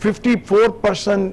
54%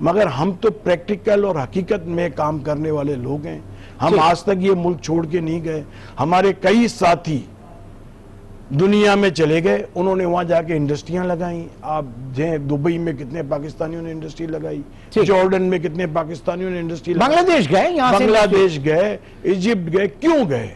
مگر ہم تو پریکٹیکل اور حقیقت میں کام کرنے والے لوگ ہیں. ہم آج تک یہ ملک چھوڑ کے نہیں گئے. ہمارے کئی ساتھی دنیا میں چلے گئے, انہوں نے وہاں جا کے انڈسٹریاں لگائیں. آپ دبئی میں کتنے پاکستانیوں نے انڈسٹری لگائی, جارڈن میں کتنے پاکستانیوں نے انڈسٹری لگائی, بنگلہ دیش گئے, یہاں سے بنگلہ دیش گئے, ایجپٹ گئے. کیوں گئے؟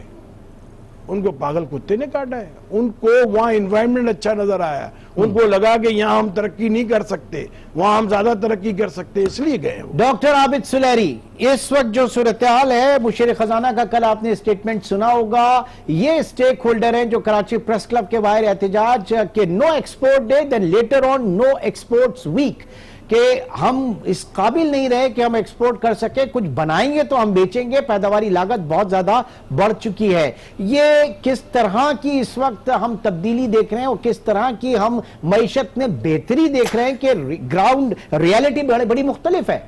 ان کو پاگل کتے نے کاٹا ہے. ان کو وہاں انوائرمنٹ اچھا نظر آیا, ان کو لگا کہ یہاں ہم ترقی نہیں کر سکتے, وہاں ہم زیادہ ترقی کر سکتے, اس لیے گئے. ڈاکٹر عابد سلیری, اس وقت جو صورتحال ہے, مشیر خزانہ کا کل آپ نے اسٹیٹمنٹ سنا ہوگا, یہ سٹیک ہولڈر ہیں جو کراچی پریس کلب کے باہر احتجاج کہ no export day, then later on no exports week, کہ ہم اس قابل نہیں رہے کہ ہم ایکسپورٹ کر سکیں, کچھ بنائیں گے تو ہم بیچیں گے, پیداواری لاگت بہت زیادہ بڑھ چکی ہے. یہ کس طرح کی اس وقت ہم تبدیلی دیکھ رہے ہیں اور کس طرح کی ہم معیشت میں بہتری دیکھ رہے ہیں کہ گراؤنڈ ریالٹی بڑی مختلف ہے.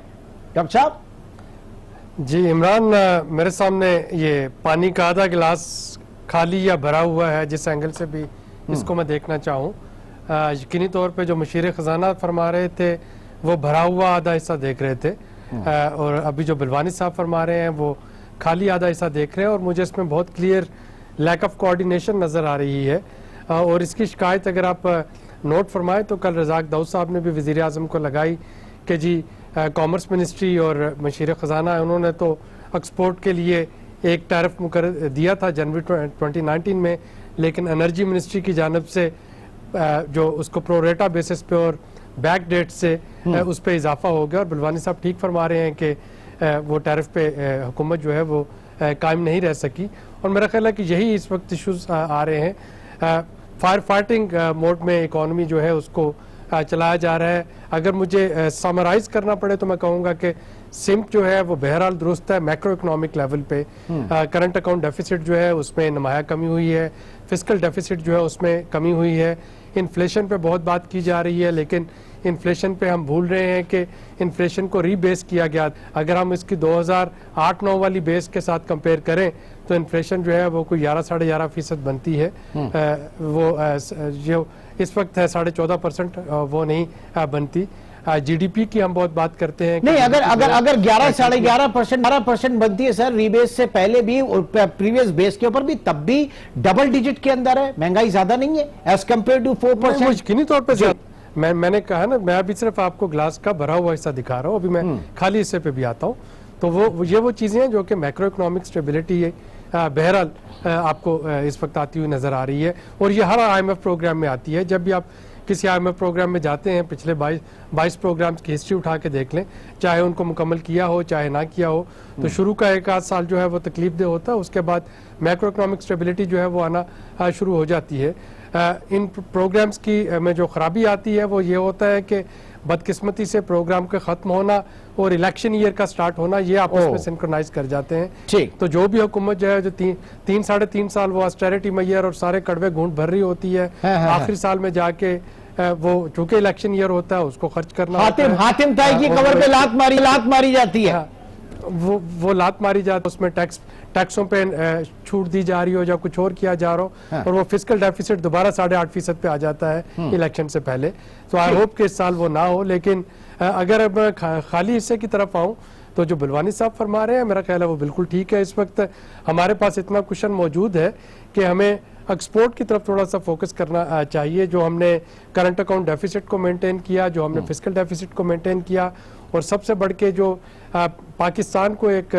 ڈاکٹر صاحب جی عمران, میرے سامنے یہ پانی کا آدھا گلاس خالی یا بھرا ہوا ہے, جس اینگل سے بھی اس کو میں دیکھنا چاہوں. یقینی طور پہ جو مشیر خزانہ فرما رہے تھے وہ بھرا ہوا آدھا حصہ دیکھ رہے تھے, اور ابھی جو بلوانی صاحب فرما رہے ہیں وہ خالی آدھا حصہ دیکھ رہے ہیں, اور مجھے اس میں بہت کلیئر لیک آف کوارڈینیشن نظر آ رہی ہے. اور اس کی شکایت اگر آپ نوٹ فرمائیں تو کل رزاق داؤد صاحب نے بھی وزیر اعظم کو لگائی کہ جی کامرس منسٹری اور مشیر خزانہ انہوں نے تو ایکسپورٹ کے لیے ایک ٹیرف مقرر دیا تھا جنوری 2019 میں, لیکن انرجی منسٹری کی جانب سے جو اس کو پروریٹا بیسس پہ اور بیک ڈیٹ سے اس پہ اضافہ ہو گیا. اور بلوانی صاحب ٹھیک فرما رہے ہیں کہ وہ ٹیرف پہ حکومت جو ہے وہ قائم نہیں رہ سکی, اور میرا خیال ہے کہ یہی اس وقت ایشوز آ رہے ہیں. فائر فائٹنگ موڈ میں اکانومی جو ہے اس کو چلایا جا رہا ہے. اگر مجھے سمرائز کرنا پڑے تو میں کہوں گا کہ سمت جو ہے وہ بہرحال درست ہے میکرو اکنامک لیول پہ. کرنٹ اکاؤنٹ ڈیفیسٹ جو ہے اس میں نمایاں کمی ہوئی ہے, فسکل ڈیفیسٹ جو ہے اس میں کمی ہوئی ہے. انفلیشن پہ بہت بات کی جا رہی ہے, لیکن انفلیشن پہ ہم بھول رہے ہیں کہ انفلیشن کو ری بیس کیا گیا. اگر ہم اس کی 2008-9 والی بیس کے ساتھ کمپیئر کریں تو انفلیشن جو ہے وہ کوئی 11-11.5% بنتی ہے, وہ جو اس وقت ہے 14.5%, وہ نہیں بنتی. جی ڈی پی کی ہم بہت بات کرتے ہیں نہیں, اگر 11-11.5% بنتی ہے سر ری بیس سے پہلے بھی اور پریویس بیس کے اوپر بھی, تب بھی ڈبل ڈیجٹ کے اندر ہے, مہنگائی زیادہ نہیں ہے ایز کمپیئر ٹو 4%. یقینی طور پہ میں نے کہا نا, میں ابھی صرف آپ کو گلاس کا بھرا ہوا حصہ دکھا رہا ہوں, ابھی میں خالی حصے پہ بھی آتا ہوں. تو وہ چیزیں ہیں جو کہ میکرو اکنامک اسٹیبلٹی بہرحال آپ کو اس وقت آتی ہوئی نظر آ رہی ہے, اور یہ ہر آئی ایم ایف پروگرام میں آتی ہے. جب بھی آپ کسی آئی ایم ایف پروگرام میں جاتے ہیں, پچھلے 22 پروگرامز کی ہسٹری اٹھا کے دیکھ لیں, چاہے ان کو مکمل کیا ہو چاہے نہ کیا ہو, تو شروع کا 1 آدھ سال جو ہے وہ تکلیف دہ ہوتا ہے, اس کے بعد میکرو اکنامک اسٹیبلٹی جو ہے وہ آنا شروع ہو جاتی ہے. ان پروگرامز کی میں جو خرابی آتی ہے وہ یہ ہوتا ہے کہ بدقسمتی سے پروگرام کے ختم ہونا اور الیکشن ایئر کا سٹارٹ ہونا, یہ آپس میں سنکرونائز کر جاتے ہیں. تو جو بھی حکومت جو ہے جو 3-3.5 سال وہ آسٹیرٹی میئر اور سارے کڑوے گھونٹ بھر رہی ہوتی ہے, آخری سال میں جا کے وہ چونکہ الیکشن ایئر ہوتا ہے اس کو خرچ کرنا, حاتم طائی کی کمر پہ لات ماری جاتی ہے, وہ لات ماری جاتی ہے, اس میں ٹیکسوں پہ چھوٹ دی جا رہی ہو یا کچھ اور کیا جا رہا ہو, اور وہ فسکل ڈیفیسٹ دوبارہ 8.5% پہ آ جاتا ہے الیکشن سے پہلے. تو آئی ہوپ کہ اس سال وہ نہ ہو. لیکن اگر اب خالی حصے کی طرف آؤں تو جو بلوانی صاحب فرما رہے ہیں میرا خیال ہے وہ بالکل ٹھیک ہے. اس وقت ہمارے پاس اتنا کوشن موجود ہے کہ ہمیں ایکسپورٹ کی طرف تھوڑا سا فوکس کرنا چاہیے. جو ہم نے کرنٹ اکاؤنٹ ڈیفیسٹ کو مینٹین کیا, جو ہم نے فسکل ڈیفیسٹ کو مینٹین کیا, اور سب سے بڑھ کے جو پاکستان کو ایک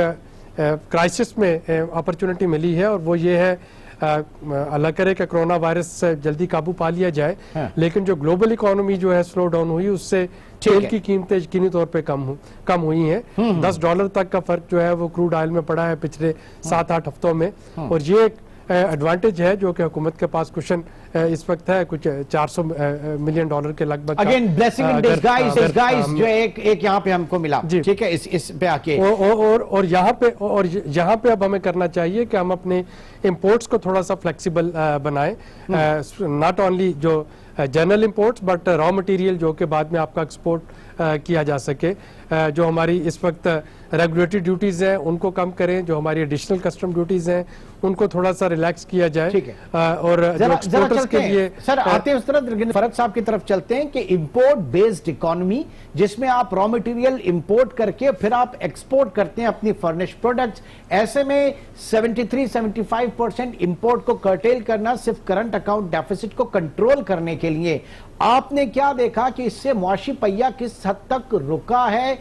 کرائسس میں اپرچونٹی ملی ہے, اور وہ یہ ہے اللہ کرے کہ کرونا وائرس سے جلدی قابو پا لیا جائے, لیکن جو گلوبل اکانومی جو ہے سلو ڈاؤن ہوئی, اس سے تیل کی قیمتیں یقینی طور پہ کم ہوئی ہیں. $10 تک کا فرق جو ہے وہ کروڈ آئل میں پڑا ہے پچھلے 7-8 ہفتوں میں, اور یہ ایک ایڈوانٹیج ہے جو کہ حکومت کے پاس کشن اس وقت ہے کچھ $400 ملین کے لگ بھگ. اگین بلیسنگ ان ڈسگائز جو ایک یہاں پہ ہم کو ملا, ٹھیک ہے, اس پہ آ کے اور یہاں پہ اب ہمیں کرنا چاہیے کہ ہم اپنے امپورٹس کو تھوڑا سا فلیکسیبل بنائیں, ناٹ اونلی جو general imports but raw material جو کہ بعد میں آپ کا ایکسپورٹ کیا جا سکے. جو ہماری اس وقت ریگولیٹری ڈیوٹیز ہیں ان کو کم کریں, جو ہماری ایڈیشنل کسٹم ڈیوٹیز ہیں ان کو تھوڑا سا ریلیکس کیا جائے. ٹھیک ہے, اور جو ایکسپورٹرز کے لیے سر آتے ہیں اس طرح فرد صاحب کی طرف چلتے ہیں کہ امپورٹ بیسڈ اکانومی جس میں آپ را مٹیریل امپورٹ کر کے پھر آپ ایکسپورٹ کرتے ہیں اپنی فرنش پروڈکٹس, ایسے میں 73-75% امپورٹ کو کرٹیل کرنا صرف کرنٹ اکاؤنٹ ڈیفیسٹ کو کنٹرول کرنے کے لیے, آپ نے کیا دیکھا کہ اس سے معاشی پہیہ کس حد تک رکا ہے,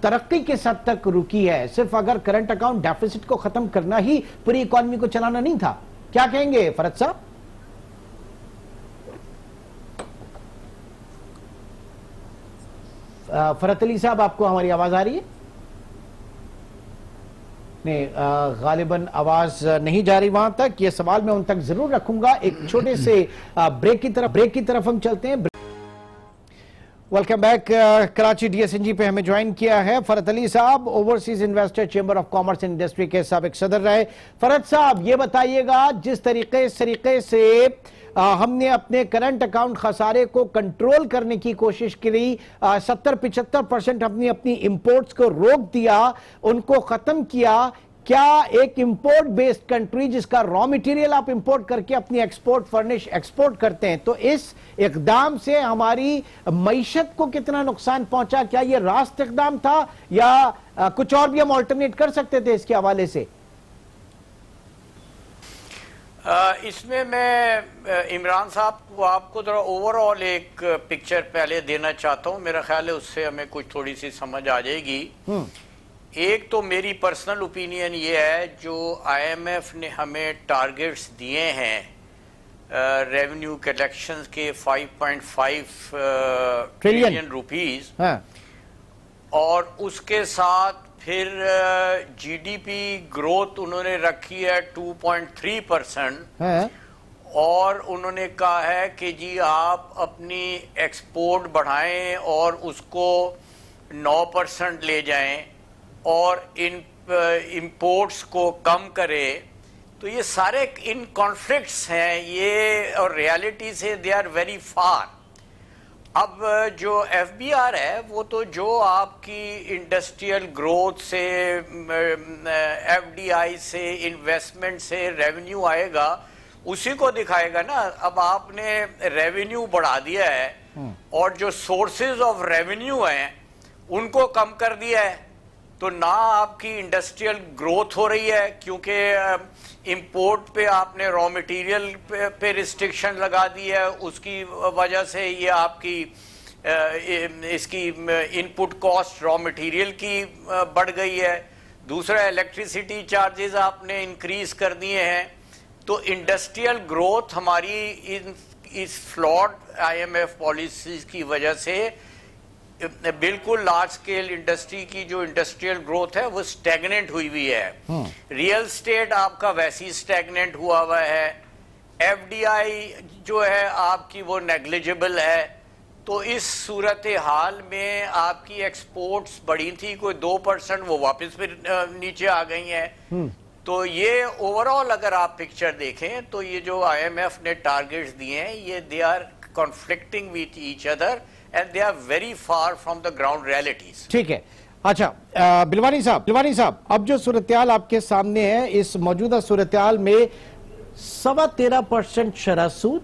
ترقی کس حد تک رکی ہے؟ صرف اگر کرنٹ اکاؤنٹ ڈیفیسٹ کو ختم کرنا ہی پوری اکانومی کو چلانا نہیں تھا. کیا کہیں گے فرد صاحب؟ فرحت علی صاحب آپ کو ہماری آواز آ رہی ہے؟ نہیں, غالباً آواز نہیں جا رہی وہاں تک. یہ سوال میں ان تک ضرور رکھوں گا. ایک چھوٹے سے بریک کی طرف ہم چلتے ہیں. Welcome back. Karachi D S N G پہ ہمیں جوائن کیا ہے فرحت علی صاحب, overseas investor chamber of commerce and industry کے سابق صدر رہے. فرحت صاحب یہ بتائیے گا, جس طریقے سے ہم نے اپنے کرنٹ اکاؤنٹ خسارے کو کنٹرول کرنے کی کوشش کی, 70-75% ہم نے اپنی امپورٹس کو روک دیا, ان کو ختم کیا, کیا ایک امپورٹ بیسڈ کنٹری جس کا را مٹیریل آپ امپورٹ کر کے اپنی ایکسپورٹ فرنش ایکسپورٹ کرتے ہیں, تو اس اقدام سے ہماری معیشت کو کتنا نقصان پہنچا؟ کیا یہ راست اقدام تھا یا کچھ اور بھی ہم آلٹرنیٹ کر سکتے تھے اس کے حوالے سے؟ اس میں عمران صاحب کو آپ کو ذرا اوور آل ایک پکچر پہلے دینا چاہتا ہوں. میرا خیال ہے اس سے ہمیں کچھ تھوڑی سی سمجھ آ جائے گی. ایک تو میری پرسنل اوپینین یہ ہے, جو آئی ایم ایف نے ہمیں ٹارگٹس دیے ہیں ریونیو کلیکشنز کے 5.5 ٹریلین روپیز, اور اس کے ساتھ پھر جی ڈی پی گروتھ انہوں نے رکھی ہے 2.3%, اور انہوں نے کہا ہے کہ جی آپ اپنی ایکسپورٹ بڑھائیں اور اس کو 9% لے جائیں اور امپورٹس کو کم کرے. تو یہ سارے ان کانفلکٹس ہیں یہ, اور ریالٹی سے دے آر ویری فار. اب جو ایف بی آر ہے وہ تو جو آپ کی انڈسٹریل گروتھ سے, ایف ڈی آئی سے, انویسٹمنٹ سے ریونیو آئے گا اسی کو دکھائے گا نا. اب آپ نے ریونیو بڑھا دیا ہے اور جو سورسز آف ریونیو ہیں ان کو کم کر دیا ہے, تو نہ آپ کی انڈسٹریل گروتھ ہو رہی ہے کیونکہ امپورٹ پہ آپ نے را مٹیریل پہ ریسٹرکشن لگا دی ہے, اس کی وجہ سے یہ آپ کی اس کی ان پٹ کاسٹ را مٹیریل کی بڑھ گئی ہے. دوسرا الیکٹریسٹی چارجز آپ نے انکریز کر دیے ہیں. تو انڈسٹریل گروتھ ہماری اس flawed I M F policies کی وجہ سے بالکل لارج سکیل انڈسٹری کی جو انڈسٹریل گروتھ ہے وہ سٹیگننٹ ہوئی ہے. ریئل اسٹیٹ آپ کا ویسی سٹیگننٹ ہوا ہے. ایف ڈی آئی جو ہے آپ کی وہ نیگلیجبل ہے. تو اس صورتحال میں آپ کی ایکسپورٹس بڑھی تھی کوئی 2%, وہ واپس پھر نیچے آ گئی ہیں. تو یہ اوور آل اگر آپ پکچر دیکھیں تو یہ جو آئی ایم ایف نے ٹارگٹس دیے ہیں یہ they are conflicting with each other and they are very far from the ground realities. ٹھیک ہے. اچھا بلوانی صاحب اب جو صورتحال آپ کے سامنے ہے, اس موجودہ صورتحال میں 13.25% شرح سود,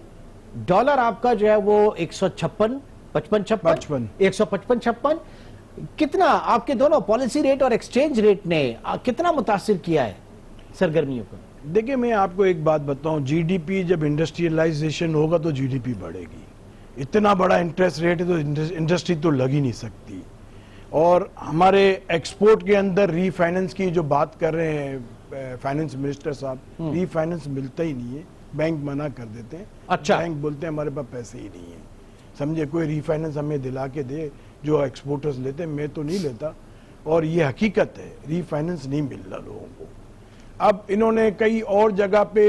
ڈالر آپ کا جو ہے وہ 155 کتنا آپ کے دونوں پالیسی ریٹ اور ایکسچینج ریٹ نے کتنا متاثر کیا ہے سرگرمیوں کو؟ دیکھیں میں آپ کو ایک بات بتاؤں, جی ڈی پی جب انڈسٹریلائزیشن ہوگا تو جی ڈی پی بڑھے گی. اتنا بڑا انٹرسٹ ریٹ ہے تو انڈسٹری تو لگ ہی نہیں سکتی. اور ہمارے ایکسپورٹ کے اندر ری فائننس کی جو بات کر رہے ہیں فائننس منسٹر صاحب, ری فائننس ملتا ہی نہیں ہے, بینک منع کر دیتے ہیں. اچھا, بینک بولتے ہیں ہمارے پاس پیسے ہی نہیں ہیں. سمجھے, کوئی ری فائننس ہمیں دلا کے دے جو ایکسپورٹرز لیتے ہیں, میں تو نہیں لیتا. اور یہ حقیقت ہے, ری فائننس نہیں مل رہا لوگوں کو. اب انہوں نے کئی اور جگہ پہ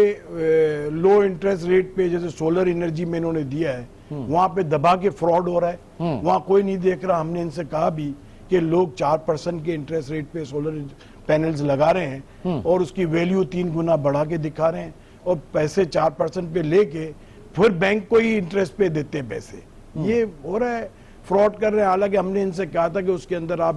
لو انٹرسٹ ریٹ پہ, جیسے سولر انرجی میں انہوں نے دیا ہے, وہاں پہ دبا کے فراڈ ہو رہا ہے, وہاں کوئی نہیں دیکھ رہا. ہم نے ان سے کہا بھی کہ لوگ 4% کے انٹرسٹ ریٹ پہ سولر پینلز لگا رہے ہیں اور اس کی ویلیو 3 گنا بڑھا کے دکھا رہے ہیں, اور پیسے 4% پہ لے کے پھر بینک کو ہی انٹرسٹ پہ دیتے ہیں پیسے. یہ ہو رہا ہے, فراڈ کر رہے ہیں. حالانکہ ہم نے ان سے کہا تھا کہ اس کے اندر آپ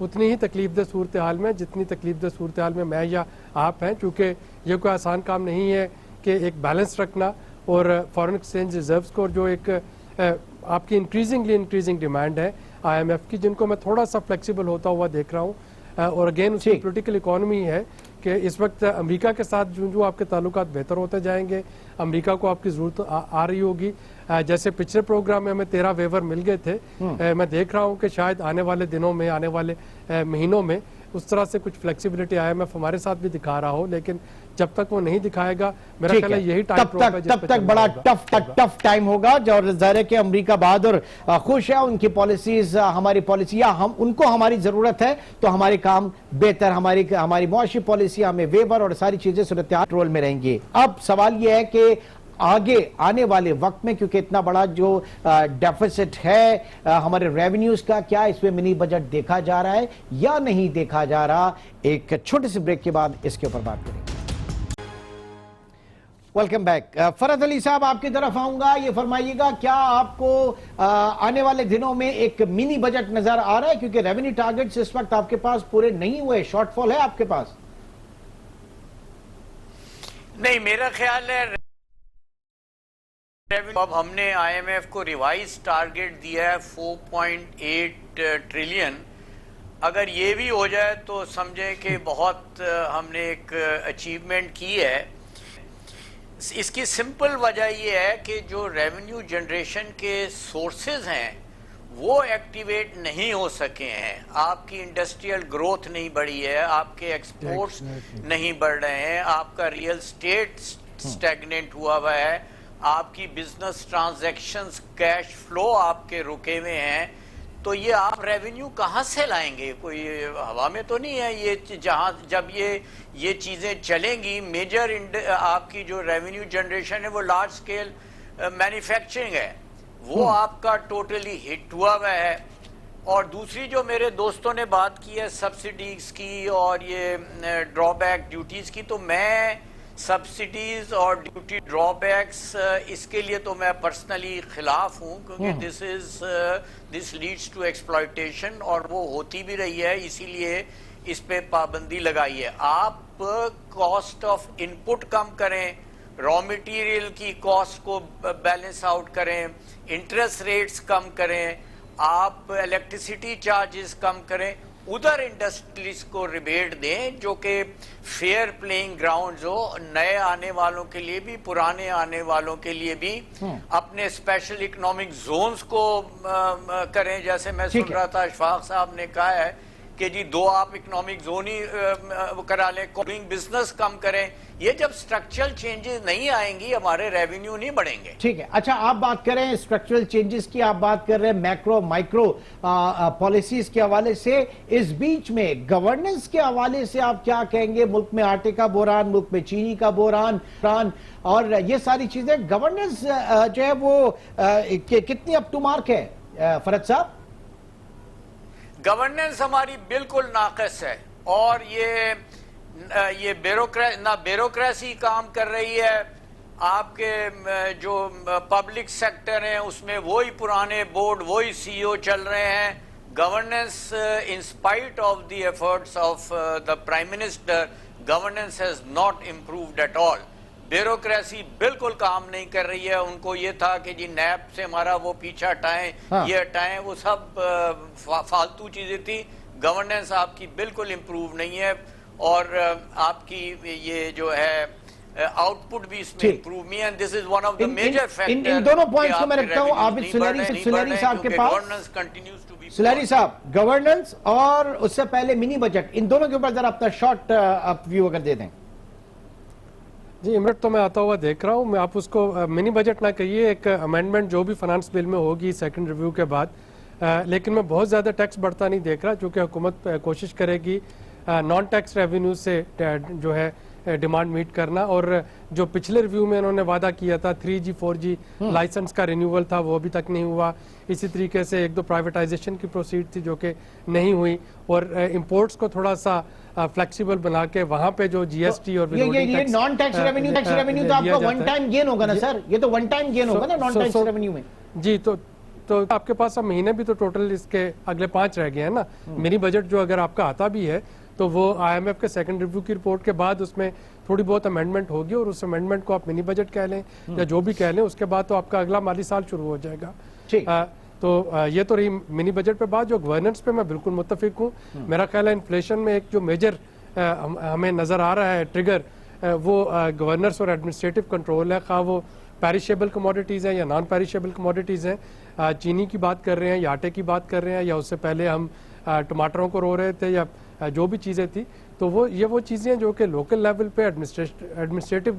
اتنی ہی تکلیف دہ صورتحال میں جتنی تکلیف دہ صورتحال میں میں یا آپ ہیں، چونکہ یہ کوئی آسان کام نہیں ہے کہ ایک بیلنس رکھنا اور فارن ایکسچینج ریزروز کو جو ایک آپ کی انکریزنگ ڈیمانڈ ہے آئی ایم ایف کی، جن کو میں تھوڑا سا فلیکسیبل ہوتا ہوا دیکھ رہا ہوں، اور اگین اس کی پولیٹیکل اکانومی ہے کہ اس وقت امریکہ کے ساتھ جو آپ کے تعلقات بہتر ہوتے جائیں گے، امریکہ کو آپ کی ضرورت آ رہی ہوگی. جیسے پچھلے پروگرام میں ہمیں 13 ویور مل گئے تھے، میں دیکھ رہا ہوں کہ شاید آنے والے دنوں میں، آنے والے مہینوں میں اس طرح سے کچھ فلیکسیبلٹی آئی ایم ایف ہمارے ساتھ بھی دکھا رہا ہو، لیکن جب تک وہ نہیں دکھائے گا میرا خیال ہے یہی ٹائم تب تک بڑا ٹف ٹائم ہوگا. اور ظاہر ہے کہ امریکہ بہادر خوش ہے، ان کی پالیسیز ہماری پالیسیاں ان کو ہماری ضرورت ہے تو ہمارے کام بہتر، ہماری معاشی پالیسیاں ہمیں ویور اور ساری چیزیں صورتحال کنٹرول میں رہیں گی. اب سوال یہ ہے کہ آگے آنے والے وقت میں، کیونکہ اتنا بڑا جو ڈیفیسٹ ہے ہمارے ریونیوز کا، کیا اس میں منی بجٹ دیکھا جا رہا ہے یا نہیں دیکھا جا رہا؟ ایک چھوٹے سے بریک کے بعد اس کے اوپر بات کریں گے. Welcome back. فرحت علی صاحب آپ کی طرف آؤں گا. یہ فرمائیے گا کیا آپ کو آنے والے دنوں میں ایک منی بجٹ نظر آ رہا ہے؟ کیونکہ ریونیو ٹارگٹس اس وقت آپ کے پاس پورے نہیں ہوئے، شارٹ فال ہے آپ کے پاس. نہیں، میرا خیال ہے اب ہم نے آئی ایم ایف کو ریوائز ٹارگٹ دیا ہے 4.8 ٹریلین. اگر یہ بھی ہو جائے تو سمجھیں کہ بہت ہم نے ایک اچیومنٹ کی ہے. اس کی سمپل وجہ یہ ہے کہ جو ریونیو جنریشن کے سورسز ہیں وہ ایکٹیویٹ نہیں ہو سکے ہیں. آپ کی انڈسٹریل گروتھ نہیں بڑھی ہے، آپ کے ایکسپورٹس نہیں بڑھ رہے ہیں، آپ کا ریئل اسٹیٹ سٹیگننٹ ہوا ہے، آپ کی بزنس ٹرانزیکشنز کیش فلو آپ کے رکے ہوئے ہیں. تو یہ آپ ریونیو کہاں سے لائیں گے؟ کوئی ہوا میں تو نہیں ہے یہ. جب یہ چیزیں چلیں گی، میجر آپ کی جو ریونیو جنریشن ہے وہ لارج سکیل مینوفیکچرنگ ہے، وہ آپ کا ٹوٹلی ہٹ ہوا ہے. اور دوسری جو میرے دوستوں نے بات کی ہے سبسڈیز کی اور یہ ڈرا بیک ڈیوٹیز کی، تو میں سبسڈیز اور ڈیوٹی ڈرا بیکس اس کے لیے تو میں پرسنلی خلاف ہوں، کیونکہ دس لیڈس ٹو ایکسپلائٹیشن، اور وہ ہوتی بھی رہی ہے. اسی لیے اس پہ پابندی لگائی ہے. آپ کاسٹ آف ان پٹ کم کریں، را مٹیریل کی کاسٹ کو بیلنس آؤٹ کریں، انٹرسٹ ریٹس کم کریں، آپ الیکٹریسٹی چارجز کم کریں، ادھر انڈسٹریز کو ریبیٹ دیں جو کہ فیئر پلینگ گراؤنڈز ہو، نئے آنے والوں کے لیے بھی، پرانے آنے والوں کے لیے بھی. اپنے اسپیشل اکنامک زونز کو کریں. جیسے میں سن رہا تھا اشفاق صاحب نے کہا ہے کہ جی 2 آپ اکنامک زون ہی کرا لیں، ڈوئنگ بزنس کم کریں. یہ جب سٹرکچرل چینجز نہیں آئیں گی ہمارے ریونیو نہیں بڑھیں گے. ٹھیک ہے. اچھا آپ بات کریں سٹرکچرل چینجز کی، آپ بات کر رہے ہیں میکرو مائکرو پالیسیز کے حوالے سے. اس بیچ میں گورننس کے حوالے سے آپ کیا کہیں گے؟ ملک میں آٹے کا بحران، ملک میں چینی کا بحران اور یہ ساری چیزیں، گورننس جو ہے وہ کتنی اپ ٹو مارک ہے فرحت صاحب؟ گورننس ہماری بالکل ناقص ہے، اور یہ نہ بیوروکریسی کام کر رہی ہے. آپ کے جو پبلک سیکٹر ہیں اس میں وہی پرانے بورڈ، وہی سی او چل رہے ہیں. Governance in spite of the efforts of the prime minister, governance has not improved at all. Bureaucracy بالکل کام نہیں کر رہی ہے. ان کو یہ تھا کہ جی نیب سے ہمارا وہ پیچھا ہٹائیں، یہ ہٹائیں، وہ سب فالتو چیزیں تھی. گورننس آپ کی بالکل امپروو نہیں ہے، اور آپ کی یہ جو ہے آؤٹ پٹ بھی اس میں امپروو نہیں ہے. This is one of the major factor. ان دونوں پوائنٹس کو میں رکھتا ہوں. عابد سلیری صاحب کے پاس، سلیری صاحب گورننس اور اس سے پہلے منی بجٹ، ان دونوں کے اوپر ذرا اپنا شارٹ ویو اگر دے دیں. جی امرت تو میں آتا ہوا دیکھ رہا ہوں. میں آپ اس کو منی بجٹ نہ کہیے، ایک امینڈمنٹ جو بھی فنانس بل میں ہوگی سیکنڈ ریویو کے بعد، لیکن میں بہت زیادہ ٹیکس بڑھتا نہیں دیکھ رہا، چونکہ حکومت کوشش کرے گی نان ٹیکس ریونیو سے جو ہے ڈیمانڈ میٹ کرنا. اور جو پچھلے ریویو میں انہوں نے وعدہ کیا تھا 3G 4G لائسنس کا رینیول تھا، وہ ابھی تک نہیں ہوا. اسی طریقے سے 1-2 پرائیویٹائزیشن کی پروسیڈ تھی جو کہ نہیں ہوئی، اور امپورٹس کو تھوڑا سا فلیکسیبل بنا کے وہاں پہ جو جی ایس ٹی اور یہ نان ٹیکس ریونیو تو آپ کا ون ٹائم گین ہوگا نا سر؟ یہ تو ون ٹائم گین ہوگا نا نان ٹیکس ریونیو میں. جی تو آپ کے پاس اب مہینے بھی تو ٹوٹل اس کے اگلے 5 رہ گئے ہیں نا. منی بجٹ جو اگر آپ کا آتا بھی ہے تو وہ آئی ایم ایف کے سیکنڈ ریویو کی رپورٹ کے بعد اس میں تھوڑی بہت امینڈمنٹ ہوگی, اور اس امینڈمنٹ کو آپ منی بجٹ کہہ لیں یا جو بھی کہہ لیں, اس کے بعد تو آپ کا اگلا مالی سال شروع ہو جائے گا. تو یہ تو رہی منی بجٹ پہ بات. جو گورننس پہ میں بالکل متفق ہوں. میرا خیال ہے انفلیشن میں ایک جو میجر ہمیں نظر آ رہا ہے ٹریگر, وہ گورننس اور ایڈمنسٹریٹو کنٹرول ہے, خواہ وہ پیریشیبل کموڈیٹیز ہیں یا نان پیریشیبل کموڈیٹیز ہیں. چینی کی بات کر رہے ہیں یا آٹے کی بات کر رہے ہیں, یا اس سے پہلے ہم ٹماٹروں کو رو رہے تھے, یا جو بھی چیزیں تھی. تو وہ چیزیں جو کہ لوکل لیول پہ ایڈمنسٹریٹو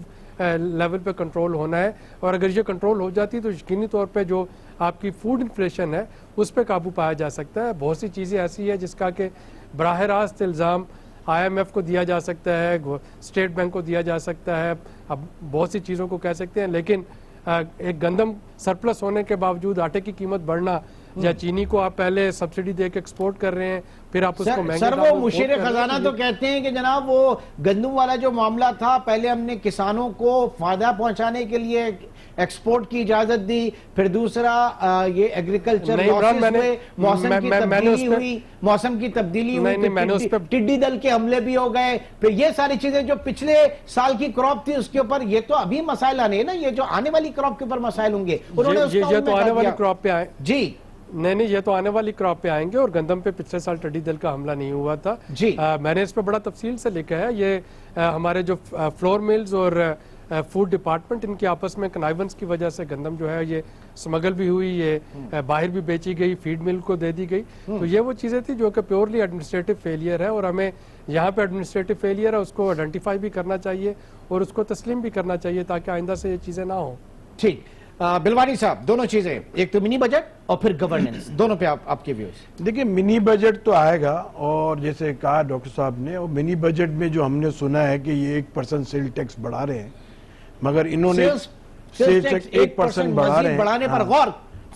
لیول پہ کنٹرول ہونا ہے, اور اگر یہ کنٹرول ہو جاتی تو یقینی طور پہ جو آپ کی فوڈ انفلیشن ہے اس پہ قابو پایا جا سکتا ہے. بہت سی چیزیں ایسی ہیں جس کا کہ براہ راست الزام آئی ایم ایف کو دیا جا سکتا ہے, اسٹیٹ بینک کو دیا جا سکتا ہے, اب بہت سی چیزوں کو کہہ سکتے ہیں, لیکن ایک گندم سرپلس ہونے کے باوجود آٹے کی قیمت بڑھنا, یا چینی کو آپ پہلے سبسڈی دے کے ایکسپورٹ کر رہے ہیں پھر آپ اس کو مہنگے سر وہ مشیر خزانہ تو کہتے ہیں کہ جناب وہ گندم والا جو معاملہ تھا, پہلے ہم نے کسانوں کو فائدہ پہنچانے کے لیے ایکسپورٹ کی اجازت دی, پھر دوسرا یہ ایگریکلچر موسم کی تبدیلی ہوئی, ٹڈی دل کے حملے بھی ہو گئے, پھر یہ ساری چیزیں جو پچھلے سال کی کراپ تھی اس کے اوپر, یہ تو ابھی مسائل آنے ہیں نا, یہ جو آنے والی کراپ کے اوپر مسائل ہوں گے. یہ تو آنے والی کراپ پہ آئے. جی نہیں, یہ تو آنے والی کراپ پہ آئیں گے, اور گندم پہ پچھلے سال ٹڈی دل کا حملہ نہیں ہوا تھا. میں نے اس پہ بڑا تفصیل سے لکھا ہے. یہ ہمارے جو فلور ملز اور فوڈ ڈپارٹمنٹ, ان کی آپس میں کنائیونس کی وجہ سے گندم جو ہے یہ سمگل بھی ہوئی, یہ باہر بھی بیچی گئی, فیڈ مل کو دے دی گئی. تو یہ وہ چیزیں تھی جو کہ پیورلی ایڈمنسٹریٹو فیلئر ہے, اور ہمیں یہاں پہ ایڈمنسٹریٹو فیلئر ہے اس کو آئیڈینٹیفائی بھی کرنا چاہیے اور اس کو تسلیم بھی کرنا چاہیے تاکہ آئندہ سے یہ چیزیں نہ ہوں. ٹھیک. بلوانی صاحب, دونوں چیزیں, ایک تو منی بجٹ اور پھر گورننس, دونوں پہ آپ کے ویوز. دیکھیں منی بجٹ تو آئے گا, اور جیسے کہا ڈاکٹر صاحب نے, اور منی بجٹ میں جو ہم نے سنا ہے کہ یہ 1% سیل ٹیکس بڑھا رہے ہیں, مگر انہوں نے سیل ٹیکس 1% بڑھا رہے ہیں, بڑھانے پر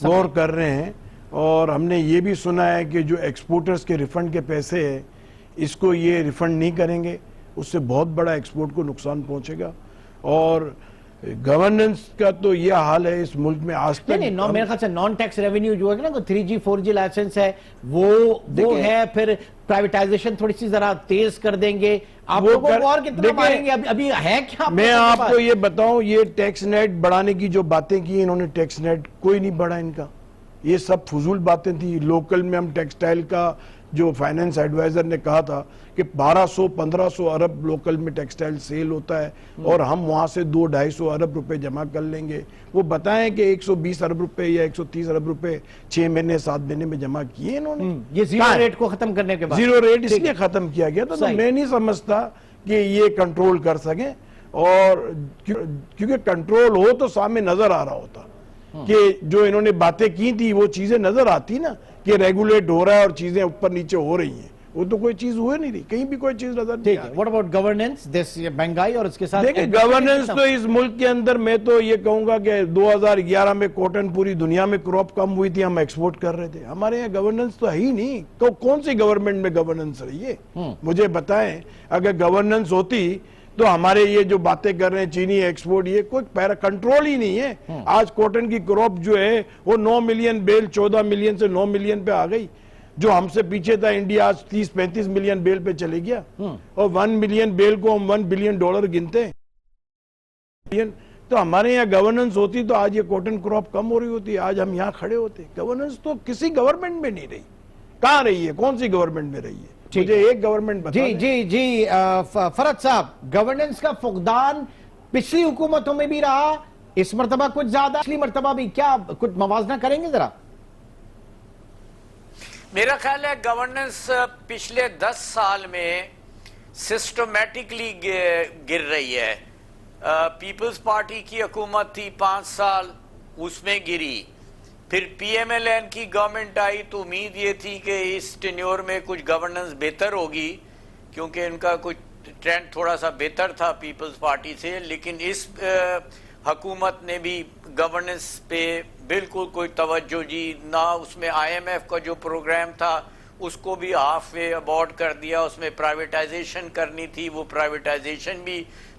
غور کر رہے ہیں. اور ہم نے یہ بھی سنا ہے کہ جو ایکسپورٹرز کے ریفنڈ کے پیسے ہیں اس کو یہ ریفنڈ نہیں کریں گے, اس سے بہت بڑا ایکسپورٹ کو نقصان پہنچے گا. اور گورننس کا تو یہ حال ہے اس ملک میں آج تک. میرے خیال سے نان ٹیکس ریونیو جو ہے نا, 3G 4G لائسنس ہے وہ ہے, پھر پرائیویٹائزیشن تھوڑی سی ذرا تیز کر دیں گے. آپ لوگوں کو اور کتنا ماریں گے, ابھی ہے کیا؟ میں آپ کو یہ بتاؤں, یہ ٹیکس نیٹ بڑھانے کی جو باتیں کی انہوں نے, ٹیکس نیٹ کوئی نہیں بڑھا ان کا, یہ سب فضول باتیں تھی. لوکل میں ہم ٹیکسٹائل کا جو فائنینس ایڈوائزر نے کہا تھا کہ 1200-1500 ارب لوکل میں ٹیکسٹائل سیل ہوتا ہے, اور ہم وہاں سے 200-250 ارب روپے جمع کر لیں گے. وہ بتائیں کہ 120 ارب روپے یا 130 ارب روپے 6 مہینے 7 مہینے میں جمع کیے انہوں نے. یہ زیرو ریٹ کو ختم کرنے کے بعد, زیرو ریٹ اس لیے ختم کیا گیا تھا. تو میں نہیں سمجھتا کہ یہ کنٹرول کر سکیں, اور کیونکہ کنٹرول ہو تو سامنے نظر آ رہا ہوتا کہ جو انہوں نے باتیں کی تھی وہ چیزیں نظر آتی نا, کہ ریگولیٹ ہو رہا ہے اور چیزیں اوپر نیچے ہو رہی ہیں. وہ تو کوئی چیز ہوئے نہیں رہی, کہیں بھی کوئی چیز نظر نہیں آ رہی. What about governance, مہنگائی اور اس کے ساتھ دیکھیں گورننس تو اس ملک کے اندر, میں تو یہ کہوں گا کہ 2011 میں کاٹن پوری دنیا میں کراپ کم ہوئی تھی, ہم ایکسپورٹ کر رہے تھے, ہمارے یہاں گورننس تو ہے ہی نہیں. تو کون سی گورنمنٹ میں گورننس رہی ہے مجھے بتائیں. اگر گورننس ہوتی تو ہمارے یہ جو باتیں کر رہے ہیں چینی ایکسپورٹ, یہ کوئی پیرا کنٹرول ہی نہیں ہے. آج کاٹن کی کراپ جو ہے وہ 9 ملین بیل 14 ملین سے 9 ملین پہ آ گئی. جو ہم سے پیچھے تھا انڈیا آج 30-35 ملین بیل پہ چلے گیا, اور 1 ملین بیل کو ہم $1 بلین گنتے ہیں. تو ہمارے یہاں گورننس ہوتی تو آج یہ کاٹن کراپ کم ہو رہی ہوتی, آج ہم یہاں کھڑے ہوتے. گورننس تو کسی گورنمنٹ میں نہیں رہی. کہاں رہی ہے, کون سی گورنمنٹ میں رہی ہے؟ مجھے ایک گورنمنٹ بتا دیں. جی فرد صاحب, گورننس کا فقدان پچھلی حکومتوں میں بھی رہا, اس مرتبہ کچھ زیادہ, پچھلی مرتبہ بھی, کیا کچھ موازنہ کریں گے ذرا؟ میرا خیال ہے گورننس پچھلے 10 سال میں سسٹمیٹکلی گر رہی ہے. پیپلز پارٹی کی حکومت تھی 5 سال, اس میں گری. پھر پی ایم ایل این کی گورنمنٹ آئی تو امید یہ تھی کہ اس ٹینیور میں کچھ گورننس بہتر ہوگی, کیونکہ ان کا کچھ ٹرینڈ تھوڑا سا بہتر تھا پیپلز پارٹی سے. لیکن اس حکومت نے بھی گورننس پہ بالکل کوئی توجہ جی نہ, اس میں آئی ایم ایف کا جو پروگرام تھا اس کو بھی ہاف وے ابورٹ کر دیا. اس میں پرائیویٹائزیشن کرنی تھی, وہ پرائیویٹائزیشن بھی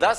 10